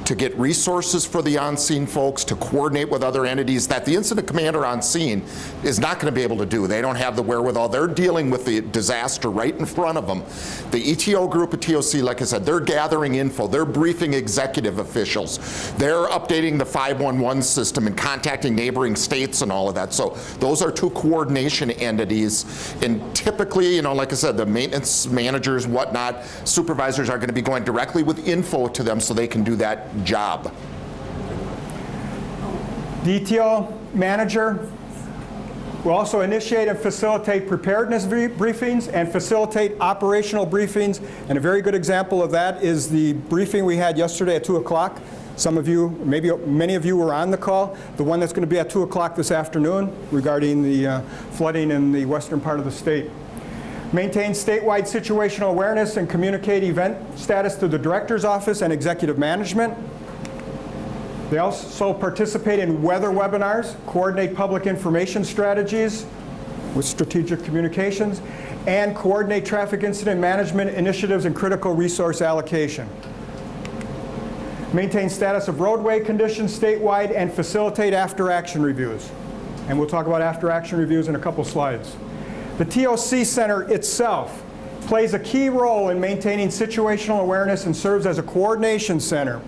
S2: to get resources for the on-scene folks, to coordinate with other entities that the incident commander on scene is not going to be able to do. They don't have the wherewithal. They're dealing with the disaster right in front of them. The ETO group at TOC, like I said, they're gathering info. They're briefing executive officials. They're updating the 511 system and contacting neighboring states and all of that. So those are two coordination entities. And typically, you know, like I said, the maintenance managers, whatnot, supervisors are going to be going directly with info to them so they can do that job.
S1: The ETO manager will also initiate and facilitate preparedness briefings and facilitate operational briefings. And a very good example of that is the briefing we had yesterday at 2 o'clock. Some of you, maybe many of you were on the call. The one that's going to be at 2 o'clock this afternoon regarding the flooding in the western part of the state. Maintain statewide situational awareness and communicate event status to the director's office and executive management. They also participate in weather webinars, coordinate public information strategies with strategic communications, and coordinate traffic incident management initiatives and critical resource allocation. Maintain status of roadway conditions statewide and facilitate after-action reviews. And we'll talk about after-action reviews in a couple slides. The TOC Center itself plays a key role in maintaining situational awareness and serves as a coordination center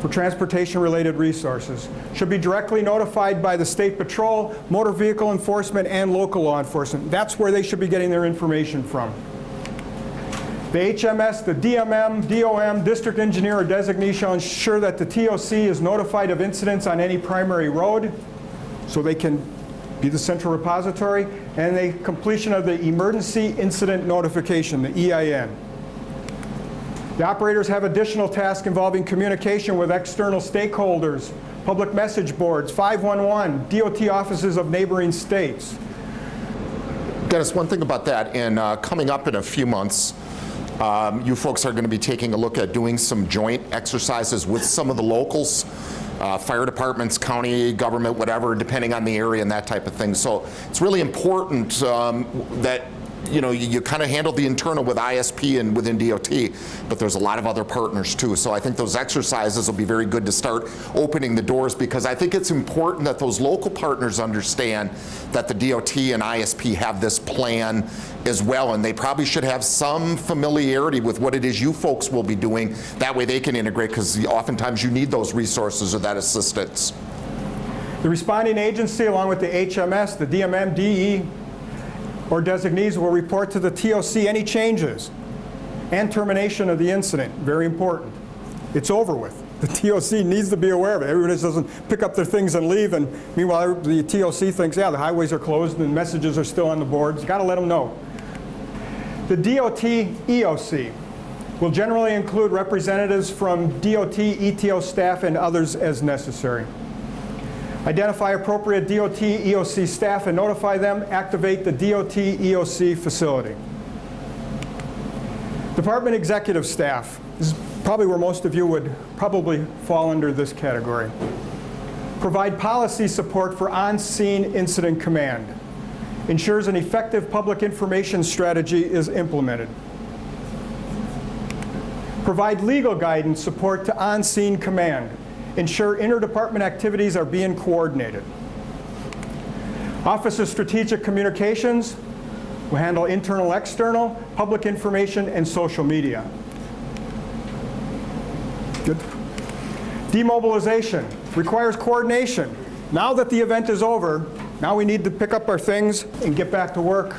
S1: for transportation-related resources. Should be directly notified by the State Patrol, Motor Vehicle Enforcement, and local law enforcement. That's where they should be getting their information from. The HMS, the DMM, DOM, District Engineer or Designee shall ensure that the TOC is notified of incidents on any primary road so they can be the central repository, and the completion of the Emergency Incident Notification, the EIN. The operators have additional tasks involving communication with external stakeholders, public message boards, 511, DOT offices of neighboring states.
S2: Dennis, one thing about that, and coming up in a few months, you folks are going to be taking a look at doing some joint exercises with some of the locals. Fire departments, county government, whatever, depending on the area and that type of thing. So it's really important that you kind of handle the internal with ISP and within DOT, but there's a lot of other partners too. So I think those exercises will be very good to start opening the doors, because I think it's important that those local partners understand that the DOT and ISP have this plan as well, and they probably should have some familiarity with what it is you folks will be doing. That way they can integrate, because oftentimes you need those resources or that assistance.
S1: The responding agency, along with the HMS, the DMM, DE, or designees, will report to the TOC any changes and termination of the incident. Very important. It's over with. The TOC needs to be aware of it. Everybody just doesn't pick up their things and leave, and meanwhile the TOC thinks, yeah, the highways are closed and messages are still on the boards. You got to let them know. The DOT EOC will generally include representatives from DOT, ETO staff, and others as necessary. Identify appropriate DOT EOC staff and notify them. Activate the DOT EOC facility. Department executive staff. This is probably where most of you would probably fall under this category. Provide policy support for on-scene incident command. Ensures an effective public information strategy is implemented. Provide legal guidance support to on-scene command. Ensure interdepartment activities are being coordinated. Office of Strategic Communications will handle internal, external, public information, and social media. Good. Demobilization requires coordination. Now that the event is over, now we need to pick up our things and get back to work,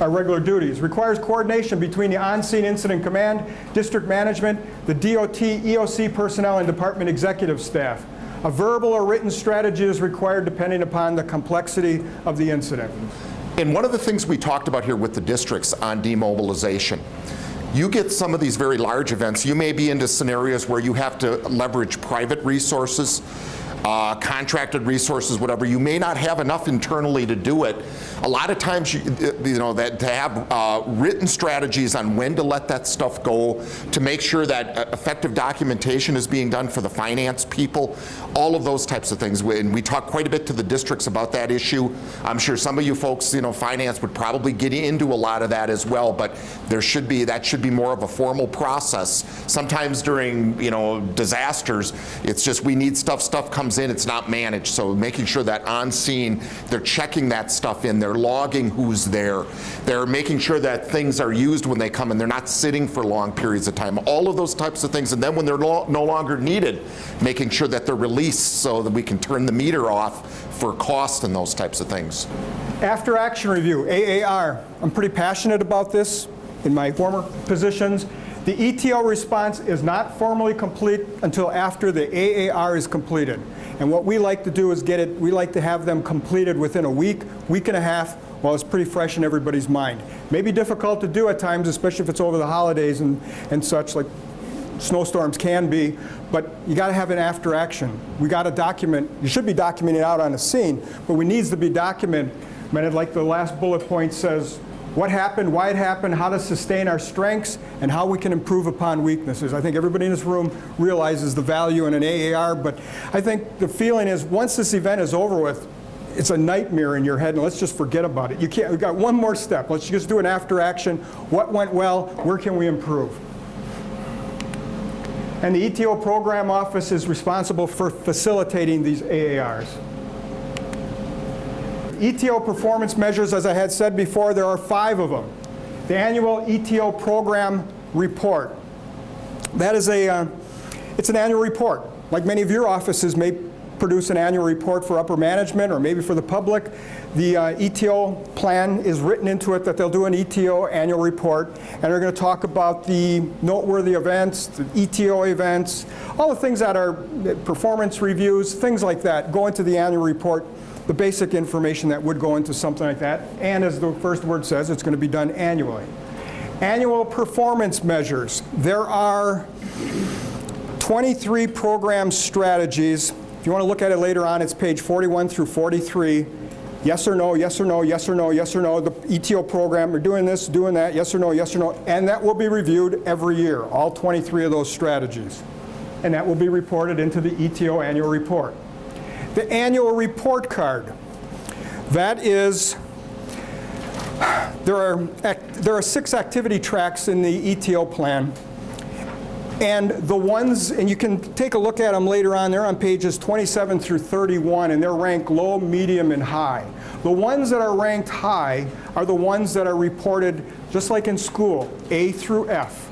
S1: our regular duties. Requires coordination between the on-scene incident command, district management, the DOT, EOC personnel, and department executive staff. A verbal or written strategy is required depending upon the complexity of the incident.
S2: And one of the things we talked about here with the districts on demobilization, you get some of these very large events, you may be into scenarios where you have to leverage private resources, contracted resources, whatever. You may not have enough internally to do it. A lot of times, that to have written strategies on when to let that stuff go, to make sure that effective documentation is being done for the finance people, all of those types of things. And we talk quite a bit to the districts about that issue. I'm sure some of you folks, finance would probably get into a lot of that as well, but that should be more of a formal process. Sometimes during, disasters, it's just we need stuff comes in, it's not managed. So making sure that on scene, they're checking that stuff in, they're logging who's there, they're making sure that things are used when they come and they're not sitting for long periods of time, all of those types of things. And then when they're no longer needed, making sure that they're released so that we can turn the meter off for cost and those types of things.
S1: After action review, AAR. I'm pretty passionate about this in my former positions. The ETO response is not formally complete until after the AAR is completed. And what we like to do is we like to have them completed within a week and a half, while it's pretty fresh in everybody's mind. May be difficult to do at times, especially if it's over the holidays and such, like snowstorms can be, but you got to have an after action. We got to document, you should be documenting out on the scene, but we needs to be documented, like the last bullet point says, what happened, why it happened, how to sustain our strengths, and how we can improve upon weaknesses. I think everybody in this room realizes the value in an AAR, but I think the feeling is once this event is over with, it's a nightmare in your head, and let's just forget about it. We've got one more step. Let's just do an after action. What went well? Where can we improve? And the ETO program office is responsible for facilitating these AARs. ETO performance measures, as I had said before, there are 5 of them. The annual ETO program report. That is it's an annual report. Like many of your offices may produce an annual report for upper management or maybe for the public. The ETO plan is written into it that they'll do an ETO annual report, and they're going to talk about the noteworthy events, the ETO events, all the things that are performance reviews, things like that go into the annual report. The basic information that would go into something like that, and as the first word says, it's going to be done annually. Annual performance measures. There are 23 program strategies. If you want to look at it later on, it's page 41 through 43. Yes or no, yes or no, yes or no, yes or no. The ETO program, we're doing this, doing that, yes or no, and that will be reviewed every year, all 23 of those strategies. And that will be reported into the ETO annual report. The annual report card. That is, there are 6 activity tracks in the ETO plan. And the ones, and you can take a look at them later on, they're on pages 27 through 31, and they're ranked low, medium, and high. The ones that are ranked high are the ones that are reported, just like in school, A through F.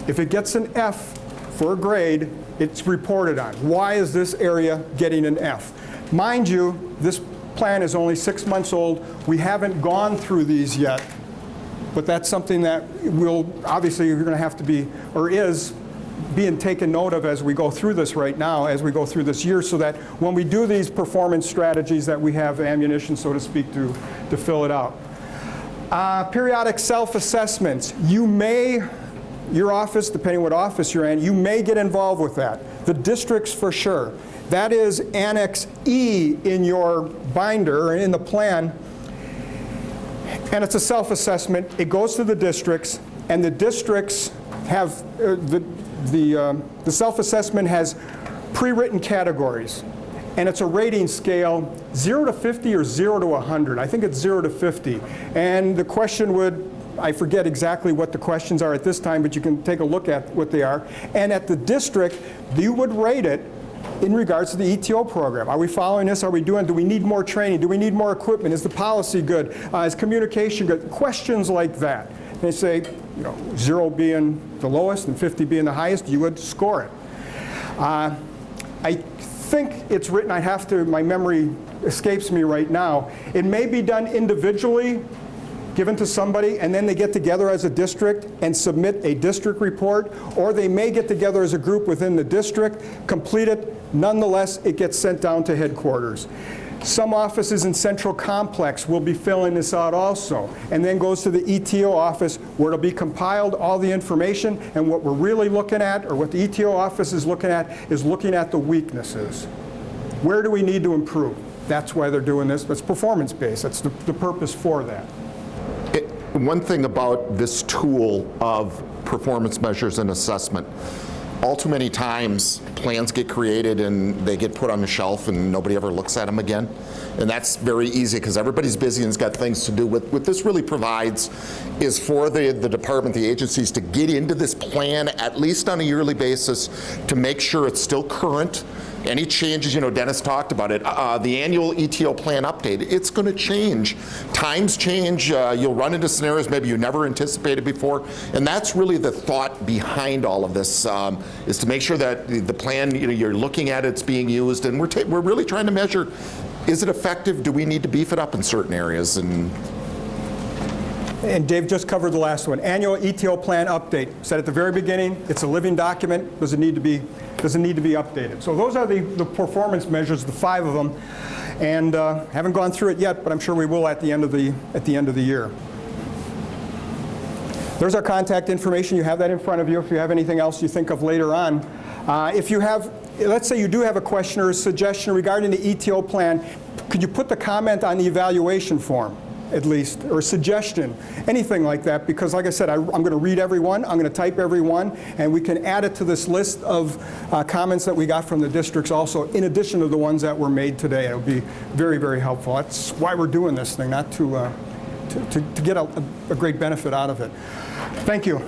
S1: If it gets an F for a grade, it's reported on. Why is this area getting an F? Mind you, this plan is only 6 months old. We haven't gone through these yet, but that's something that obviously you're going to have to be, or is, being taken note of as we go through this right now, as we go through this year, so that when we do these performance strategies that we have ammunition, so to speak, to fill it out. Periodic self-assessments. Your office, depending what office you're in, you may get involved with that. The districts for sure. That is Annex E in your binder, or in the plan. And it's a self-assessment. It goes to the districts, and the districts have, the self-assessment has pre-written categories. And it's a rating scale, 0 to 50 or 0 to 100. I think it's 0 to 50. And the question would, I forget exactly what the questions are at this time, but you can take a look at what they are. And at the district, you would rate it in regards to the ETO program. Are we following this? Do we need more training? Do we need more equipment? Is the policy good? Is communication good? Questions like that. And they say, 0 being the lowest and 50 being the highest, you would score it. I think it's written, my memory escapes me right now. It may be done individually, given to somebody, and then they get together as a district and submit a district report, or they may get together as a group within the district, complete it. Nonetheless, it gets sent down to headquarters. Some offices in Central Complex will be filling this out also, and then goes to the ETO office where it'll be compiled, all the information, and what we're really looking at, or what the ETO office is looking at the weaknesses. Where do we need to improve? That's why they're doing this. It's performance-based. That's the purpose for that.
S2: One thing about this tool of performance measures and assessment, all too many times plans get created and they get put on the shelf and nobody ever looks at them again. And that's very easy because everybody's busy and has got things to do. What this really provides is for the department, the agencies, to get into this plan at least on a yearly basis to make sure it's still current. Any changes, Dennis talked about it, the annual ETO plan update, it's going to change. Times change, you'll run into scenarios maybe you never anticipated before, and that's really the thought behind all of this, is to make sure that the plan, you're looking at it's being used, and we're really trying to measure, is it effective? Do we need to beef it up in certain areas? And
S1: Dave just covered the last one. Annual ETO plan update. Said at the very beginning, it's a living document. Does it need to be updated? So those are the performance measures, the 5 of them, and haven't gone through it yet, but I'm sure we will at the end of the year. There's our contact information. You have that in front of you. If you have anything else you think of later on, if you have, let's say you do have a question or a suggestion regarding the ETO plan, could you put the comment on the evaluation form? At least, or suggestion, anything like that, because like I said, I'm going to read every one, I'm going to type every one, and we can add it to this list of comments that we got from the districts also, in addition to the ones that were made today. It would be very, very helpful. That's why we're doing this thing, not to get a great benefit out of it. Thank you.